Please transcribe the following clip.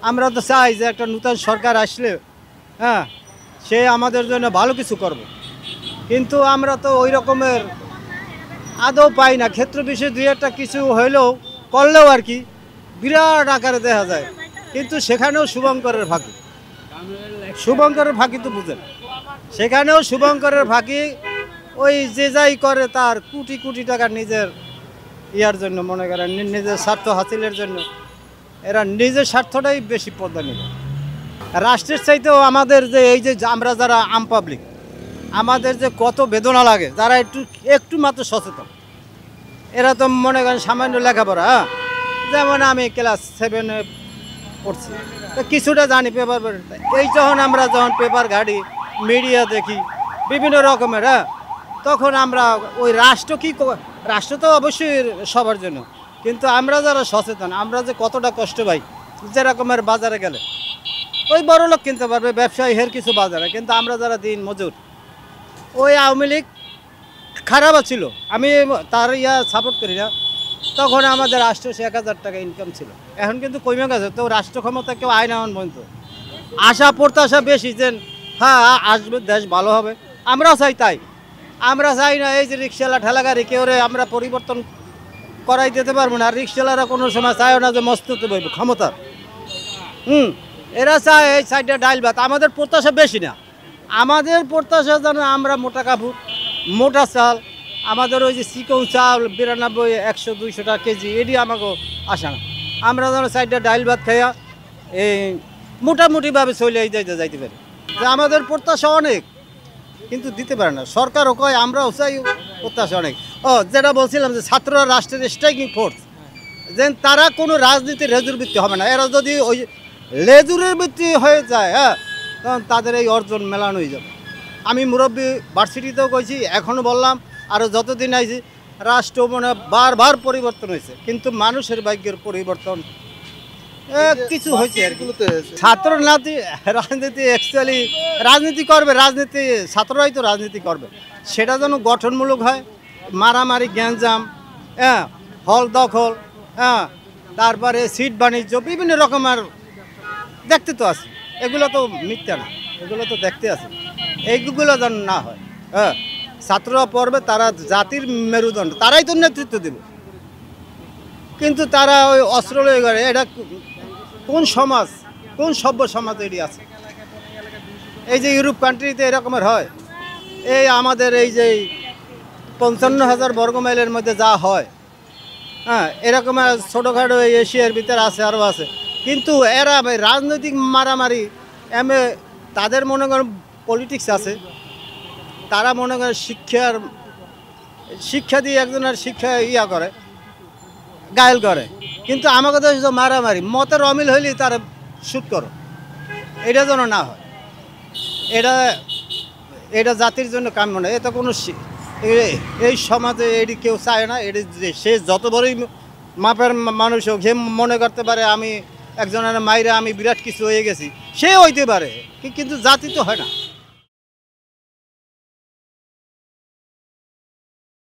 আমরা তো চাই যে একটা নূতন সরকার আসলে হ্যাঁ সে আমাদের জন্য ভালো কিছু করবে, কিন্তু আমরা তো ওই রকমের আদৌ পাই না। ক্ষেত্র বিশেষ দুই একটা কিছু হইলেও করলেও আর কি বিরাট আকারে দেখা যায়, কিন্তু সেখানেও শুভঙ্করের ফাঁকি। শুভঙ্করের ফাঁকি তো বুঝেন, সেখানেও শুভঙ্করের ফাঁকি। ওই যে যাই করে তার কোটি কোটি টাকা নিজের ইয়ার জন্য, মনে করেন নিজের স্বার্থ হাসিলের জন্য এরা নিজের স্বার্থটাই বেশি প্রাধান্য দেয়। রাষ্ট্রের চাইতেও আমাদের যে এই যে আমরা যারা আম পাবলিক, আমাদের যে কত বেদনা লাগে যারা একটু একটু মাত্র সচেতন, এরা তো মনে করেন সামান্য লেখাপড়া, হ্যাঁ যেমন আমি ক্লাস 7-এ পড়ছি, তো কিছুটা জানি পেপার। এই আমরা যখন পেপার ঘাঁটি, মিডিয়া দেখি বিভিন্ন রকমের, হ্যাঁ তখন আমরা ওই রাষ্ট্র কি রাষ্ট্র তো অবশ্যই সবার জন্য, কিন্তু আমরা যারা সচেতন আমরা যে কতটা কষ্ট পাই। যেরকমের বাজারে গেলে ওই বড় লোক কিনতে পারবে, ব্যবসায়ী হের কিছু বাজারে, কিন্তু আমরা যারা দিন মজুর, ওই আওয়ামী লীগ খারাপ ছিল, আমি তার সাপোর্ট করি না। তখন আমাদের 800-1000 টাকা ইনকাম ছিল, এখন কিন্তু কমে গেছে। তো রাষ্ট্র ক্ষমতা কেউ আইন আহ্বান পর্যন্ত আশা প্রত্যাশা বেশি যে হ্যাঁ আসবে, দেশ ভালো হবে, আমরাও চাই। তাই আমরা চাই না এই যে রিক্সাওয়ালা ঠেলাগাড়ি কেউ আমরা পরিবর্তন করাই দিতে পারবো না। আর রিক্সাওয়ালারা কোনো সময় চায় না যে মস্ততে বইব ক্ষমতা, এরা চায় এই সাইডে ডাইল ভাত। আমাদের প্রত্যাশা বেশি না, আমাদের প্রত্যাশা যেন আমরা মোটা কাপড়, মোটা চাল, আমাদের ওই যে চিকন চাল 92, 100, 200 টাকা কেজি, এটি আমাকে আসা না। আমরা যেন সাইডে ডাইল ভাত খাইয়া এই মোটামুটিভাবে চলে যাইতে পারি। যে আমাদের প্রত্যাশা অনেক, কিন্তু দিতে পারে না। সরকারও কয়, আমরাও চাই, প্রত্যাশা অনেক। যেটা বলছিলাম যে ছাত্ররা রাষ্ট্রের স্ট্রাইকিং ফোর্স, যে তারা কোনো রাজনীতির লেজুর ভিত্তি হবে না। এরা যদি ওই লেজুরের ভিত্তি হয়ে যায়, হ্যাঁ তখন তাদের এই অর্জন মেলানো হয়ে যাবে। আমি মুরব্বী ভার্সিটিতেও কইছি, এখনও বললাম, আরও যতদিন আইছি, রাষ্ট্র মনে বারবার পরিবর্তন হয়েছে, কিন্তু মানুষের ভাগ্যের পরিবর্তন কিছু হয়েছে আর কি। ছাত্র রাজনীতি অ্যাকচুয়ালি রাজনীতি করবে, রাজনীতি ছাত্ররাই তো রাজনীতি করবে, সেটা যেন গঠনমূলক হয়। মারামারি, গ্যাঞ্জাম, হ্যাঁ হল দখল, হ্যাঁ তারপরে সিট বাণিজ্য, বিভিন্ন রকমের দেখতে তো আছে। এগুলো তো মিথ্যা না, এগুলো তো দেখতে আছে। এইগুলো যেন না হয়। হ্যাঁ ছাত্ররা পড়বে, তারা জাতির মেরুদণ্ড, তারাই তো নেতৃত্ব দেবে, কিন্তু তারা ওই অস্ত্র লয়ে করে। এটা কোন সমাজ, কোন সভ্য সমাজ এটি আছে? এই যে ইউরোপ কান্ট্রিতে এরকমের হয়, এই আমাদের এই যে 55,000 বর্গমাইলের মধ্যে যা হয়, হ্যাঁ এরকমের ছোটোখাটো এই এশিয়ার ভিতরে আছে, আরও আছে। কিন্তু এরা রাজনৈতিক মারামারি তাদের মনে করেন পলিটিক্স আছে, তারা মনে করেন শিক্ষা দিয়ে একজনের শিক্ষা করে, গায়েল করে। কিন্তু আমাকে তো মারামারি, মতের অমিল হইলেই তারা শুট করো, এটা যেন না হয়। এটা জাতির জন্য কাম্য নয়। এটা কোনো এই সমাজে এটি কেউ চায় না। এটি সে যত বড়ই মাপের মানুষ হোক, সে মনে করতে পারে আমি একজনের মাইরে আমি বিরাট কিছু হয়ে গেছি, সে হইতে পারে, কিন্তু জাতি তো হয় না।